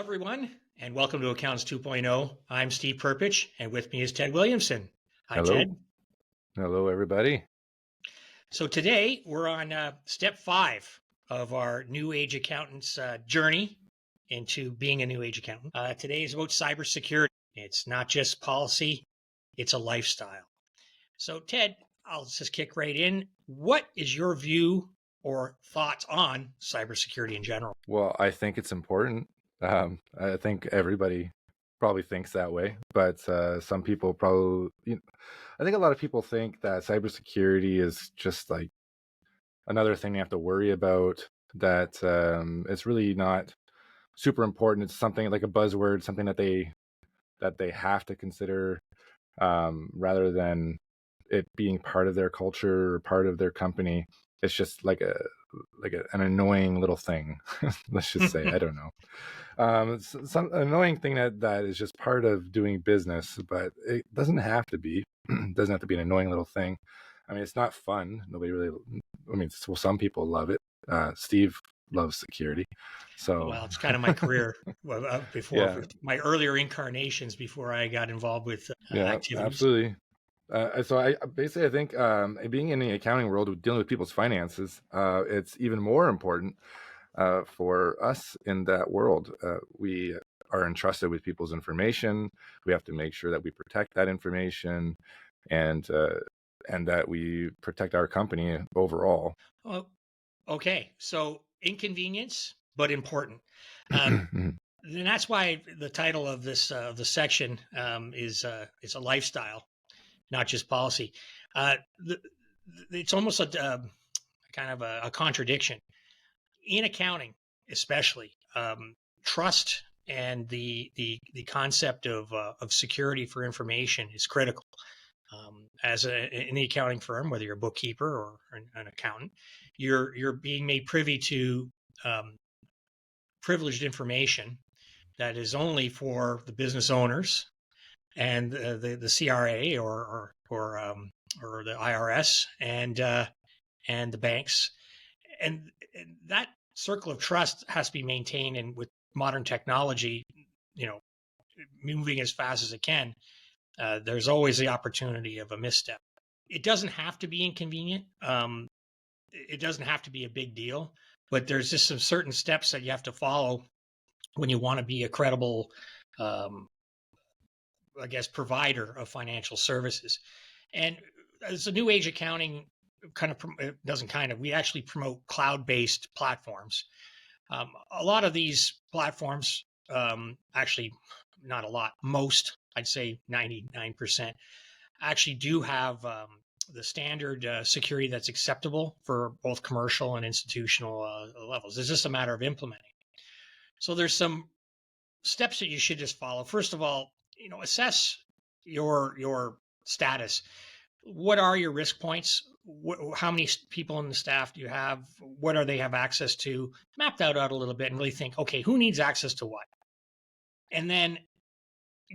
everyone, and welcome to Accounts 2.0. I'm Steve Perpich, and with me is Ted Williamson. Hi, Hello. Ted. Hello, everybody. So today we're on step 5 of our new age accountant's journey into being a new age accountant. Today is about cybersecurity. It's not just policy, it's a lifestyle. So, Ted, I'll just kick right in. What is your view or thoughts on cybersecurity in general? Well, I think it's important. I think everybody probably thinks that way, but some people I think a lot of people think that cybersecurity is just like another thing they have to worry about, that it's really not super important. It's something like a buzzword, something that they have to consider, rather than it being part of their culture or part of their company. It's just like an annoying little thing. Let's just say, I don't know. It's some annoying thing that is just part of doing business, but it doesn't have to be. It doesn't have to be an annoying little thing. I mean, it's not fun. Nobody really. I mean, well, some people love it. Steve loves security, so Well, it's kind of my career before yeah, my earlier incarnations before I got involved with yeah, activities. absolutely. So I basically, I think, being in the accounting world, with dealing with people's finances, it's even more important for us in that world. We are entrusted with people's information. We have to make sure that we protect that information, and that we protect our company overall. Oh, okay. So inconvenience, but important. And that's why the title of the section is a lifestyle, not just policy. The, it's almost kind of a contradiction in accounting, especially. Trust and the concept of security for information is critical. In the accounting firm, whether you're a bookkeeper or an accountant, you're being made privy to um, privileged information that is only for the business owners and the CRA or the IRS and the banks, and that circle of trust has to be maintained. And with modern technology, you know, moving as fast as it can, there's always the opportunity of a misstep. It doesn't have to be inconvenient. It doesn't have to be a big deal, but there's just some certain steps that you have to follow when you want to be a credible, um, I guess, provider of financial services. And as a new age accounting we actually promote cloud-based platforms. A lot of these platforms, actually, not a lot, most, I'd say 99%, actually do have the standard security that's acceptable for both commercial and institutional levels. It's just a matter of implementing. So there's some steps that you should just follow. First of all, assess your status. What are your risk points? How many people in the staff do you have? What are they have access to? Map that out a little bit and really think, okay, who needs access to what? And then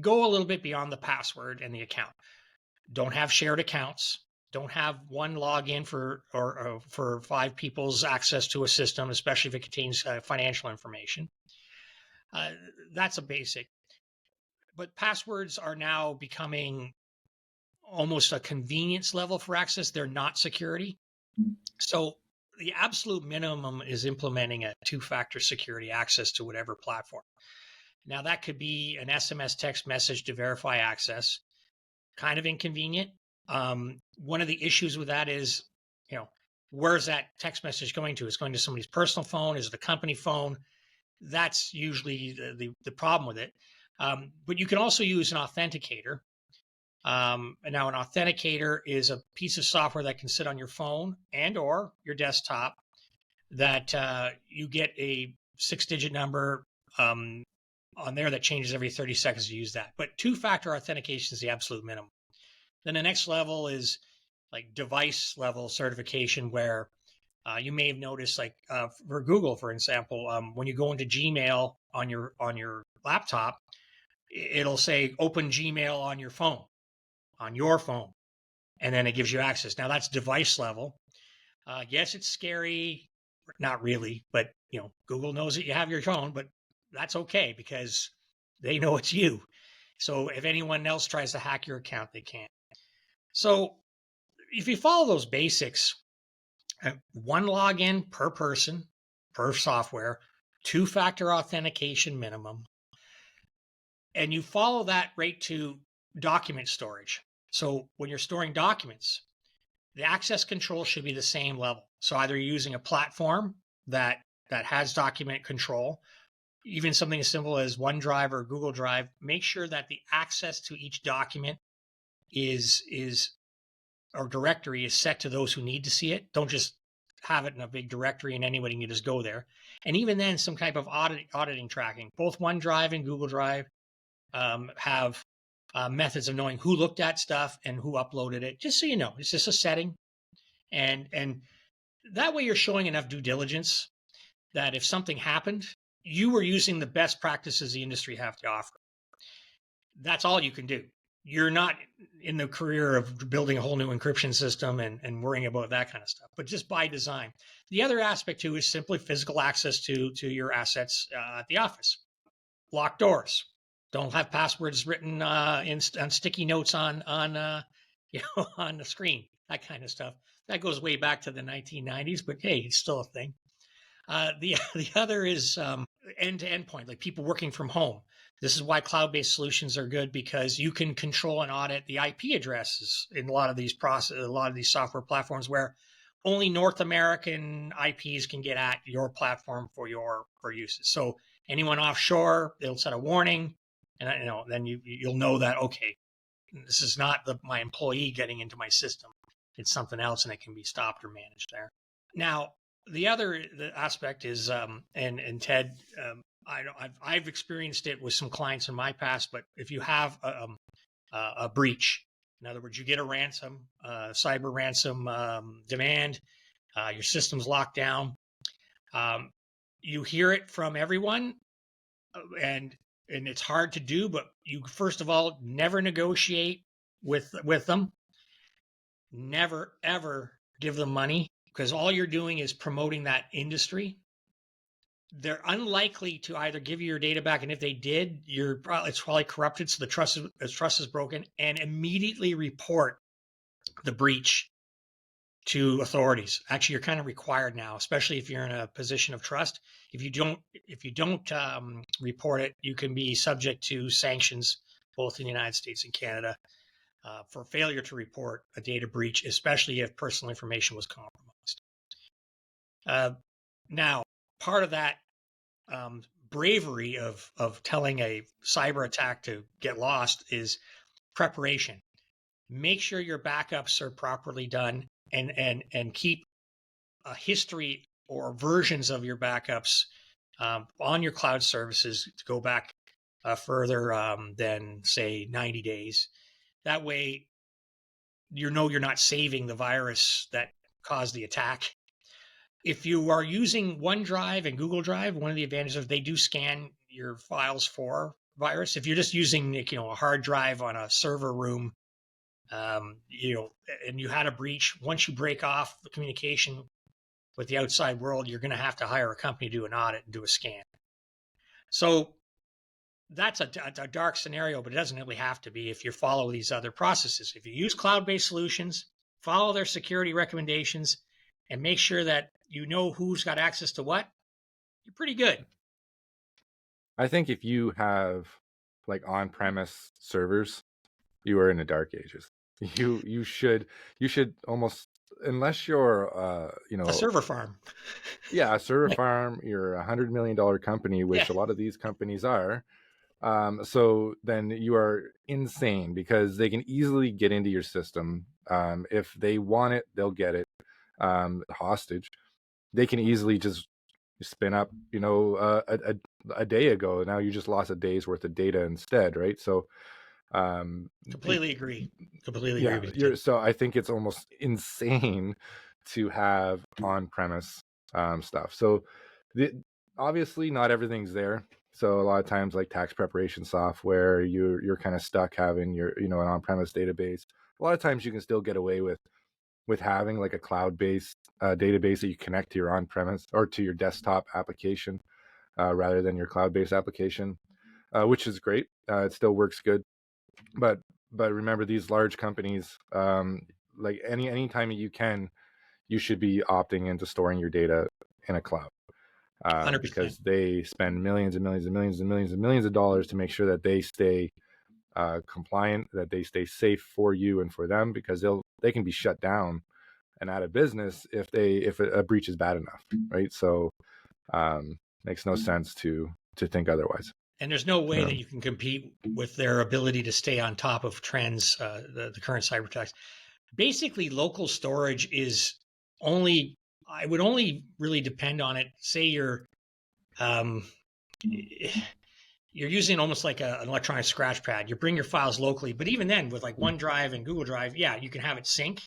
go a little bit beyond the password and the account. Don't have shared accounts. Don't have one login for 5 people's access to a system, especially if it contains financial information. That's a basic. But passwords are now becoming almost a convenience level for access. They're not security. So the absolute minimum is implementing a 2-factor security access to whatever platform. Now that could be an SMS text message to verify access. Kind of inconvenient. One of the issues with that is, where's that text message going to? It's going to somebody's personal phone. Is it a company phone? That's usually the problem with it. But you can also use an authenticator. And now an authenticator is a piece of software that can sit on your phone and or your desktop that you get a 6-digit number on there that changes every 30 seconds to use that. But 2-factor authentication is the absolute minimum. Then the next level is like device level certification, where you may have noticed, like for Google, for example, when you go into Gmail on your laptop, it'll say open Gmail on your phone, and then it gives you access. Now that's device level. Yes, it's scary, not really, but Google knows that you have your phone, but that's okay because they know it's you. So if anyone else tries to hack your account, they can't. So if you follow those basics, one login per person, per software, two-factor authentication minimum, and you follow that right to document storage. So when you're storing documents, the access control should be the same level. So either you're using a platform that has document control, even something as simple as OneDrive or Google Drive, make sure that the access to each document is or directory is set to those who need to see it. Don't just have it in a big directory and anybody can just go there. And even then, some type of auditing tracking. Both OneDrive and Google Drive have methods of knowing who looked at stuff and who uploaded it. Just so you know, it's just a setting, and that way you're showing enough due diligence that if something happened, you were using the best practices the industry have to offer. That's all you can do. You're not in the career of building a whole new encryption system and worrying about that kind of stuff, but just by design. The other aspect too is simply physical access to your assets at the office. Locked doors. Don't have passwords written on sticky notes on on the screen. That kind of stuff. That goes way back to the 1990s, but hey, it's still a thing. The other is end-to-end point, like people working from home. This is why cloud-based solutions are good, because you can control and audit the IP addresses in a lot of these software platforms, where only North American IPs can get at your platform for uses. So anyone offshore, it'll set a warning, and then you'll know that, okay, this is not my employee getting into my system. It's something else, and it can be stopped or managed there. Now, the aspect is, and Ted, I've experienced it with some clients in my past, but if you have a breach, in other words, you get a ransom, cyber ransom demand, your system's locked down, you hear it from everyone, and it's hard to do, but you, first of all, never negotiate with them. Never, ever give them money, because all you're doing is promoting that industry. They're unlikely to either give you your data back, and if they did, it's probably corrupted, so the trust is broken, and immediately report the breach to authorities. Actually, you're kind of required now, especially if you're in a position of trust. If you don't report it, you can be subject to sanctions, both in the United States and Canada, for failure to report a data breach, especially if personal information was compromised. Now, part of that bravery of telling a cyber attack to get lost is preparation. Make sure your backups are properly done, and keep a history or versions of your backups on your cloud services to go back further than, say, 90 days. That way, you're not saving the virus that caused the attack. If you are using OneDrive and Google Drive, one of the advantages, they do scan your files for virus. If you're just using a hard drive on a server room, and you had a breach, once you break off the communication with the outside world, you're going to have to hire a company to do an audit and do a scan. So that's a dark scenario, but it doesn't really have to be if you follow these other processes. If you use cloud-based solutions, follow their security recommendations, and make sure that you know who's got access to what, you're pretty good. I think if you have like on-premise servers, you are in the dark ages. You should almost, unless you're a server farm. Yeah, a server farm, you're $100 million company, which a lot of these companies are. So then you are insane, because they can easily get into your system. If they want it, they'll get it hostage. They can easily just spin up, a day ago. Now you just lost a day's worth of data instead, right? So completely agree with you. So I think it's almost insane to have on-premise stuff. So obviously not everything's there. So a lot of times, like tax preparation software, you're kind of stuck having your an on-premise database. A lot of times you can still get away with having like a cloud-based database that you connect to your on-premise or to your desktop application. rather than your cloud-based application, which is great. It still works good, but remember, these large companies, like any time you can, you should be opting into storing your data in a cloud, 100%. because they spend millions and millions and millions and millions and millions of dollars to make sure that they stay compliant, that they stay safe for you and for them, because they can be shut down and out of business if a breach is bad enough, right? So makes no sense to think otherwise. And there's no way that you can compete with their ability to stay on top of trends, the current cyber attacks. Basically, local storage is I would only really depend on it. Say um, you're using almost like an electronic scratch pad. You bring your files locally, but even then, with like OneDrive and Google Drive, yeah, you can have it sync.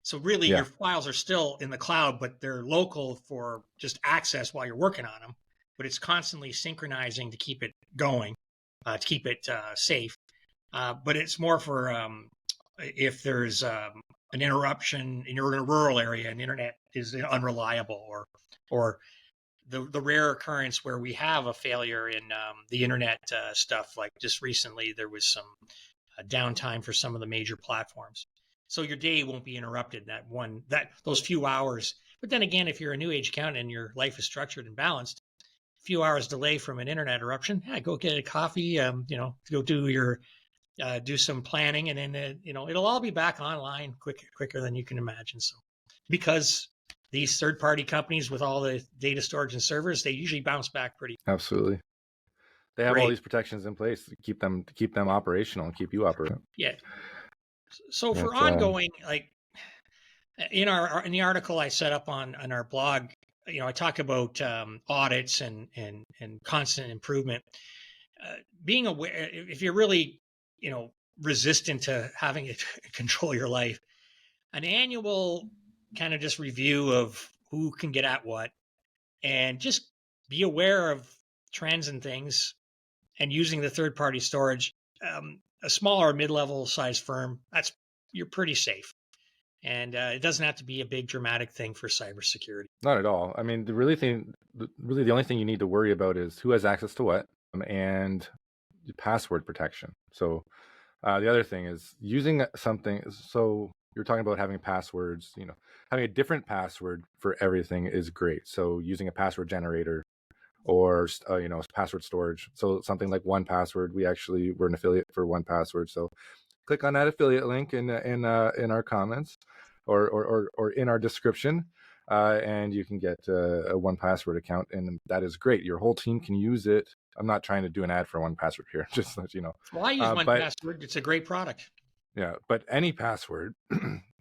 So really, your files are still in the cloud, but they're local for just access while you're working on them. But it's constantly synchronizing to keep it going, to keep it safe. But it's more for if there's an interruption and you're in a rural area and the internet is unreliable, or the rare occurrence where we have a failure in the internet stuff. Like just recently, there was some downtime for some of the major platforms. So your day won't be interrupted those few hours. But then again, if you're a new age account and your life is structured and balanced, a few hours delay from an internet eruption, yeah, go get a coffee, go do some planning, and then it'll all be back online quicker than you can imagine. So because these third-party companies with all the data storage and servers, they usually bounce back pretty Absolutely. They have all these protections in place to keep them operational and keep you operating. Yeah. So for ongoing, like in the article I set up on our blog, I talk about audits and constant improvement. Being aware, if you're really, resistant to having it control your life, an annual kind of just review of who can get at what, and just be aware of trends and things, and using the third party storage. A smaller mid-level size firm, you're pretty safe, and it doesn't have to be a big dramatic thing for cybersecurity. Not at all. I mean, really the only thing you need to worry about is who has access to what, and password protection. So the other thing is using something. So you're talking about having passwords, having a different password for everything is great. So using a password generator or password storage. So something like 1Password. We're an affiliate for 1Password. So click on that affiliate link in our comments or in our description, and you can get a 1Password account, and that is great. Your whole team can use it. I'm not trying to do an ad for 1Password here, just so you know. Well, I use 1Password. It's a great product. Yeah, but any password,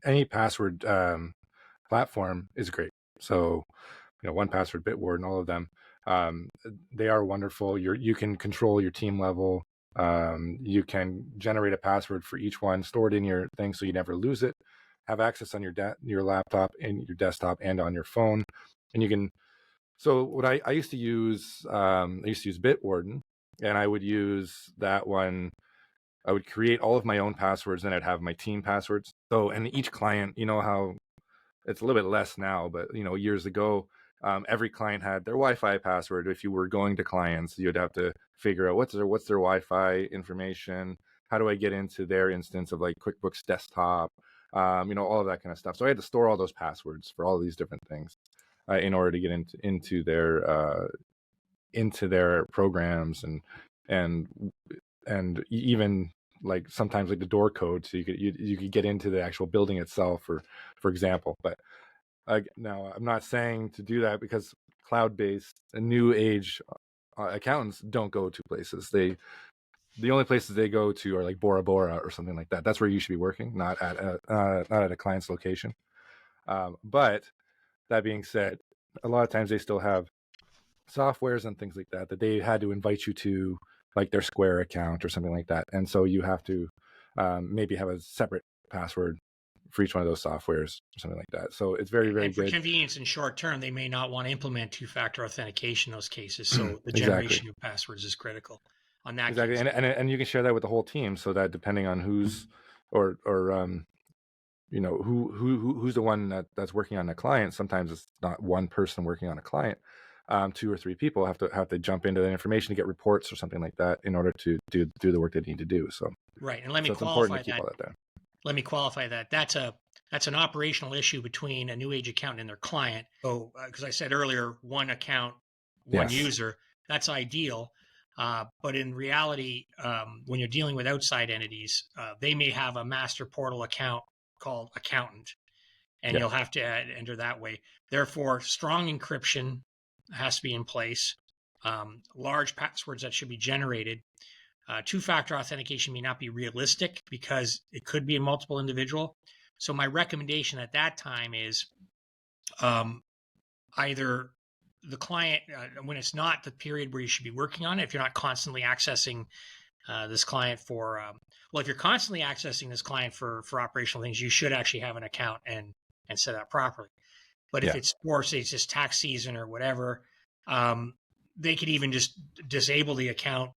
any password platform is great. So 1Password, Bitward, and all of them, they are wonderful. You can control your team level. You can generate a password for each one, store it in your thing so you never lose it. Have access on your laptop and your desktop and on your phone, and you can. So what I used to use, Bitwarden, and I would use that one. I would create all of my own passwords, and I'd have my team passwords. So, and each client, how it's a little bit less now, but years ago, every client had their Wi-Fi password. If you were going to clients, you'd have to figure out what's their Wi-Fi information. How do I get into their instance of like QuickBooks Desktop? All of that kind of stuff. So I had to store all those passwords for all these different things in order to get into their programs and even like sometimes like the door code, so you could get into the actual building itself, for example. But now I'm not saying to do that, because cloud-based and new age accountants don't go to places. The only places they go to are like Bora Bora or something like that. That's where you should be working, not at a client's location. But that being said, a lot of times they still have softwares and things like that they had to invite you to, like their Square account or something like that. And so you have to maybe have a separate password for each one of those softwares or something like that. So it's very, very good. For convenience and short term, they may not want to implement two-factor authentication in those cases. So the generation of passwords is critical on that. Exactly. Case. And you can share that with the whole team, so that depending on who's who's the one that's working on a client, sometimes it's not one person working on a client, 2 or 3 people have to jump into the information to get reports or something like that in order to do the work they need to do. So Right. And let me it's important qualify to keep that. all that there. Let me qualify that. That's an operational issue between a new age account and their client. So, because I said earlier, one account, one Yes. user, that's ideal. But in reality, when you're dealing with outside entities, they may have a master portal account called accountant, and Yeah. you'll have to enter that way. Therefore, strong encryption has to be in place. Large passwords that should be generated. Two-factor authentication may not be realistic because it could be a multiple individual. So my recommendation at that time is either the client, when it's not the period where you should be working on it, if you're not constantly accessing this client for, well, if you're constantly accessing this client for operational things, you should actually have an account and set up properly. But if it's for, say, it's just tax season or whatever, they could even just disable the account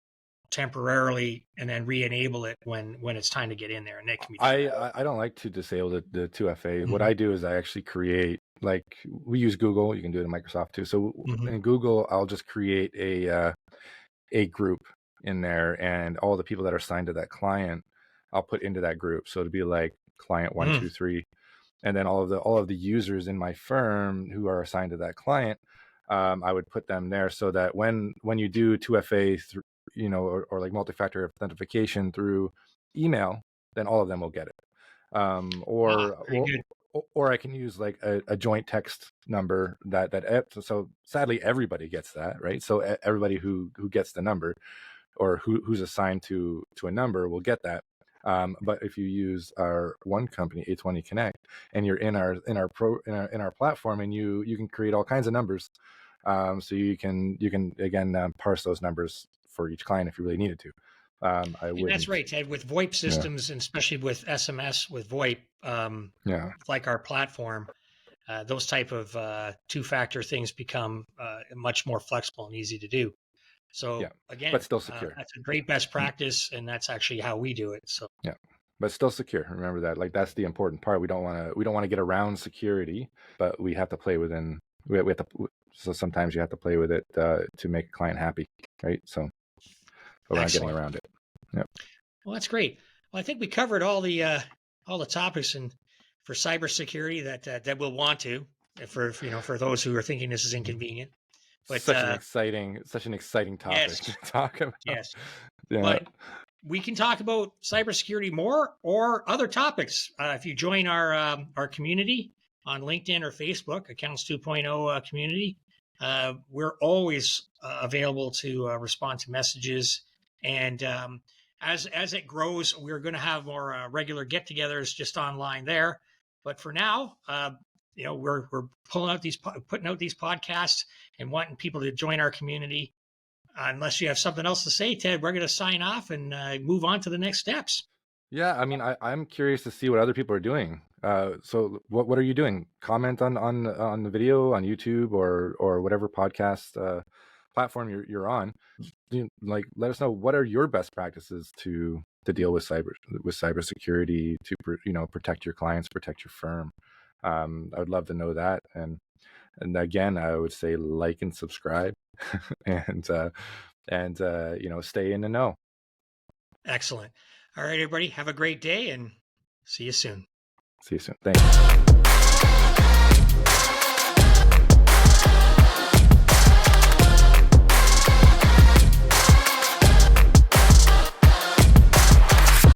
temporarily and then re-enable it when it's time to get in there, and that can be done. I don't like to disable the 2FA. What I do is I actually create, like, we use Google. You can do it in Microsoft too. So in Google, I'll just create a group in there, and all the people that are assigned to that client, I'll put into that group. So it'd be like client 1, 2, 3, and then all of the users in my firm who are assigned to that client, I would put them there so that when you do 2FA through, or like multi-factor authentication through email, then all of them will get it. Or I can use like a joint text number so sadly everybody gets that, right? So everybody who gets the number, or who's assigned to a number, will get that. But if you use our one company, A20 Connect, and you're in our platform, and you can create all kinds of numbers, so you can again parse those numbers for each client if you really needed to. That's right, Ted. With VoIP systems, and especially with SMS with VoIP, like our platform, those type of two-factor things become much more flexible and easy to do. So again, but still secure. That's a great best practice, and that's actually how we do it. So but still secure. Remember that. Like, that's the important part. We don't want to get around security, but we have to play within. We have to. So sometimes you have to play with it to make a client happy, right? So, but we're not getting around it. Yep. Well, that's great. Well, I think we covered all the topics for cybersecurity that we'll want to, for those who are thinking this is inconvenient. But such an exciting topic to talk about. Yes. But we can talk about cybersecurity more, or other topics if you join our community on LinkedIn or Facebook, Accounts 2.0 community. We're always available to respond to messages, and as it grows, we're going to have more regular get-togethers just online there. But for now, we're putting out these podcasts and wanting people to join our community. Unless you have something else to say, Ted, we're going to sign off and move on to the next steps. Yeah, I mean, I'm curious to see what other people are doing. So what are you doing? Comment on the video on YouTube or whatever podcast platform you're on. Like, let us know, what are your best practices to deal with cybersecurity, to protect your clients, protect your firm. I would love to know that. And again, I would say like and subscribe, and stay in the know. Excellent. All right, everybody, have a great day, and see you soon. See you soon. Thanks.